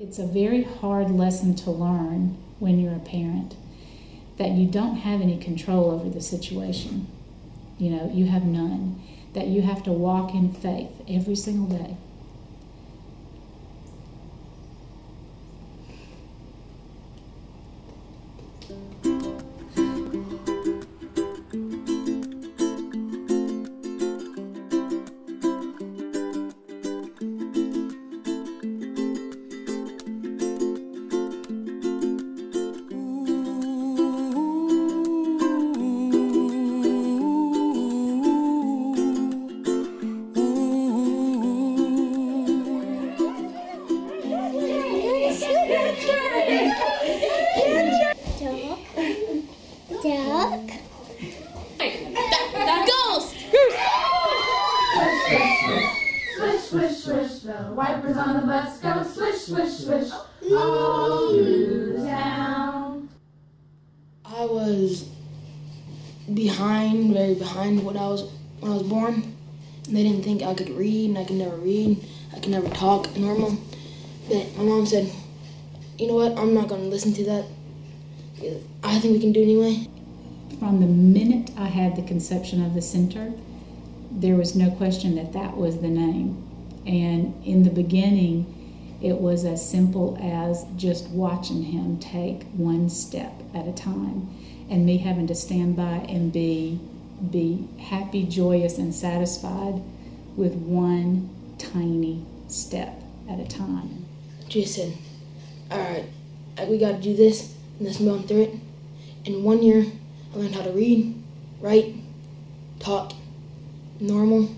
It's a very hard lesson to learn when you're a parent, that you don't have any control over the situation. You know, you have none. That you have to walk in faith every single day. Duck. Ghost! Swish, swish, swish, the wipers on the bus go swish, swish, swish, all through town. I was behind, very behind when I was born. And they didn't think I could read, and I could never read. I could never talk normal. But my mom said, you know what, I'm not going to listen to that. I think we can do it anyway. From the minute I had the conception of the center, there was no question that that was the name. And in the beginning, it was as simple as just watching him take one step at a time, and me having to stand by and be happy, joyous, and satisfied with one tiny step at a time. Just said, all right, we got to do this, and let's move on through it. In 1 year, I learned how to read, write, talk, normal.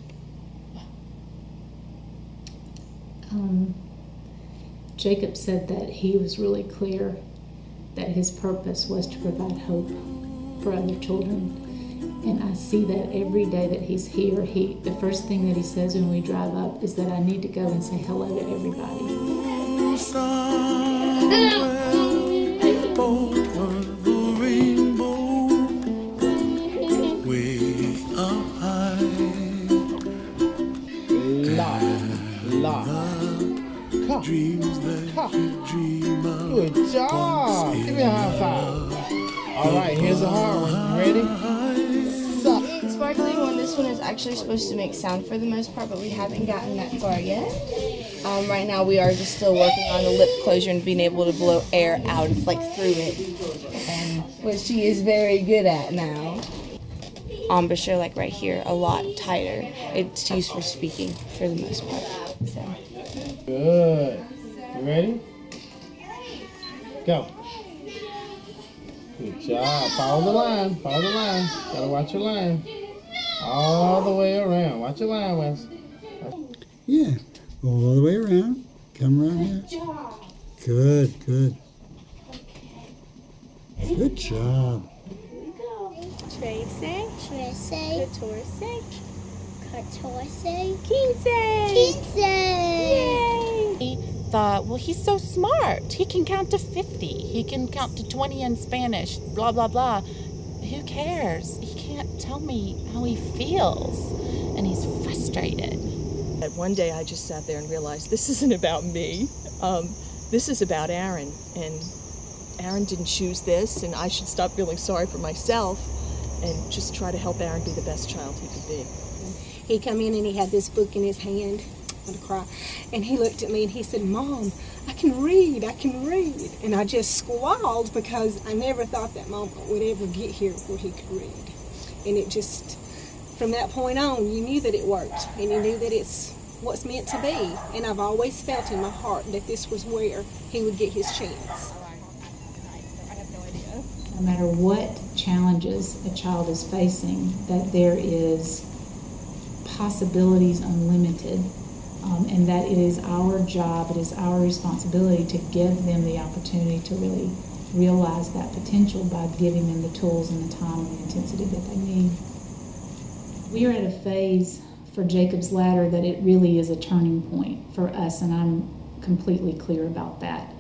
Jacob said that he was really clear that his purpose was to provide hope for other children. And I see that every day that he's here. The first thing that he says when we drive up is that I need to go and say hello to everybody. Good job. Give me a high five. All right, here's a hard one. You ready? Suck. Sparkly one, this one is actually supposed to make sound for the most part, but we haven't gotten that far yet. Right now we are just still working on the lip closure and being able to blow air out, like through it, and which she is very good at now. Embouchure, like right here, a lot tighter. It's used for speaking for the most part. So. Good. You ready? Go. Good job. Follow the line. Follow the line. Gotta watch your line. All the way around. Watch your line, Wes. Yeah. All the way around. Come around here. Good job. Good, good. Good job. Tracy. Tracy. Katorse. Katorse. Kinsey. Kinsey. He thought, well, he's so smart. He can count to 50. He can count to 20 in Spanish, blah, blah, blah. Who cares? He can't tell me how he feels. And he's frustrated. One day I just sat there and realized this isn't about me. This is about Aaron. And Aaron didn't choose this, and I should stop feeling sorry for myself and just try to help Aaron be the best child he could be. He come in and he had this book in his hand. I'm gonna cry. And he looked at me and he said, Mom, I can read. And I just squalled because I never thought that moment would ever get here where he could read. And it just, from that point on, you knew that it worked. And you knew that it's what's meant to be. And I've always felt in my heart that this was where he would get his chance. No matter what challenges a child is facing, that there is possibilities unlimited, and that it is our job, it is our responsibility to give them the opportunity to really realize that potential by giving them the tools and the time and the intensity that they need. We are at a phase for Jacob's Ladder that it really is a turning point for us, and I'm completely clear about that.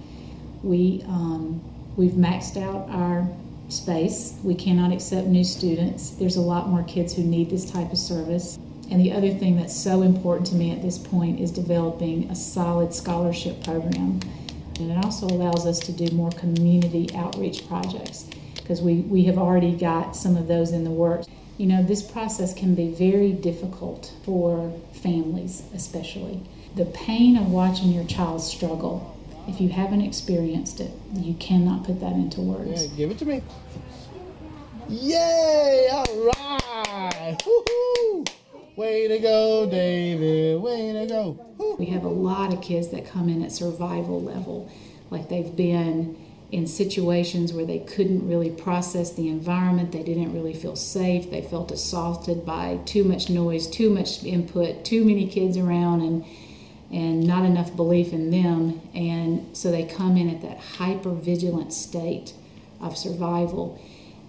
We've maxed out our space. We cannot accept new students. There's a lot more kids who need this type of service. And the other thing that's so important to me at this point is developing a solid scholarship program. And it also allows us to do more community outreach projects because we have already got some of those in the works. You know, this process can be very difficult for families especially. The pain of watching your child struggle, if you haven't experienced it, you cannot put that into words. Yeah, give it to me. Yay! All right! Woo-hoo! Way to go, David. Way to go. Woo. We have a lot of kids that come in at survival level, like they've been in situations where they couldn't really process the environment, they didn't really feel safe, they felt assaulted by too much noise, too much input, too many kids around, and not enough belief in them. And so they come in at that hyper-vigilant state of survival.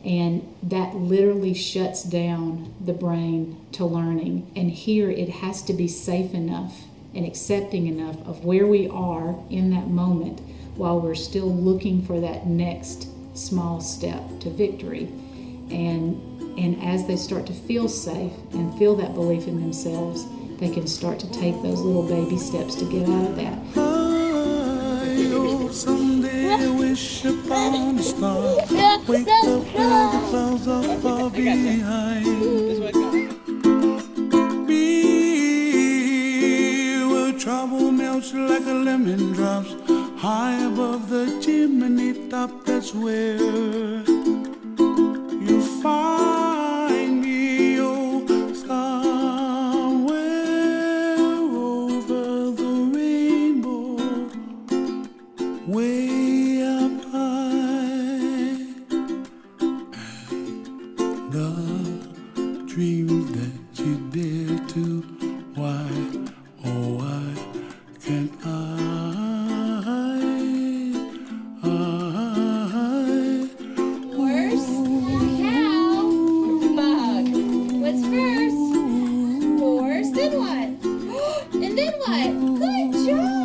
And that literally shuts down the brain to learning. And here it has to be safe enough and accepting enough of where we are in that moment while we're still looking for that next small step to victory. And as they start to feel safe and feel that belief in themselves, they can start to take those little baby steps to get out of that. Someday I wish upon a star. Wake up where the clouds are far behind. Be where trouble melts like a lemon drops high above the chimney top. That's where you find me, oh, somewhere over the rainbow, way up high. And the dreams that you dare to, why, oh why can't I? Horse, cow, bug. What's first? Horse, then what? And then what? Good job!